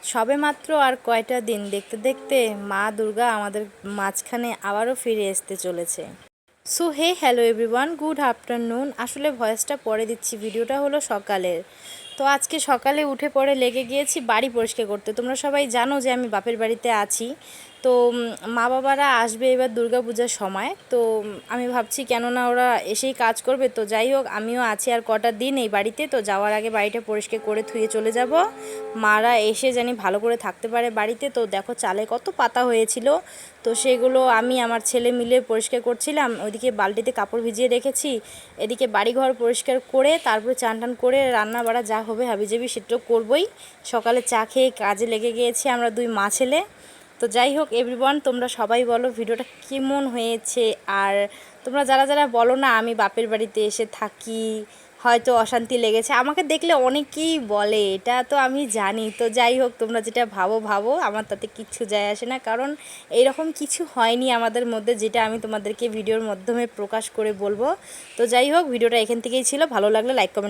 সবে মাত্র আর কয়টা দিন দেখতে দেখতে মা দুর্গা আমাদের মাঝখানে আবারও ফিরে আসতে চলেছে। So hello everyone, good afternoon. আসলে ভয়েসটা পরে দিচ্ছি, ভিডিওটা হলো সকালের। তো আজকে সকালে উঠে পড়ে লেগে গিয়েছি বাড়ি পরিষ্কার করতে। তোমরা সবাই জানো যে আমি বাপের বাড়িতে আছি। তো মা বাবারা আসবে এবার দুর্গা পূজার সময়। তো আমি ভাবছি কেননা ওরা এসেই কাজ করবে, তো যাই হোক আমিও আছি আর কটা দিন এই বাড়িতে। তো যাওয়ার আগে বাড়িটা পরিষ্কার করে ধুয়ে চলে যাব। মারা এসে জানি ভালো করে থাকতে পারে বাড়িতে। তো দেখো চালে কত পাতা হয়েছিল, তো সেগুলো আমি আমার ছেলে মিলে পরিষ্কার করছিলাম। ওইদিকে বালতিতে কাপড় ভিজিয়ে রেখেছি, এদিকে বাড়িঘর পরিষ্কার করে তারপরে চান টান করে রান্না বাড়া যা হবে হাবিজাবি সেটা করবই। সকালে চা খেয়ে কাজে লেগে গিয়েছি আমরা দুই মা ছেলে। তো যাই হোক এভরিওয়ান, তোমরা সবাই বলো ভিডিওটা কেমন হয়েছে। আর তোমরা যারা যারা বলো না আমি বাপের বাড়িতে এসে থাকি, হয়তো অশান্তি লেগেছে, আমাকে দেখলে অনেকেই বলে, এটা তো আমি জানি। তো যাই হোক তোমরা যেটা ভাবো ভাবো, আমার তাতে কিচ্ছু যায় আসে না, কারণ এইরকম কিছু হয়নি আমাদের মধ্যে যেটা আমি তোমাদেরকে ভিডিওর মাধ্যমে প্রকাশ করে বলবো। তো যাই হোক ভিডিওটা এখান থেকেই ছিল, ভালো লাগলে লাইক কমেন্ট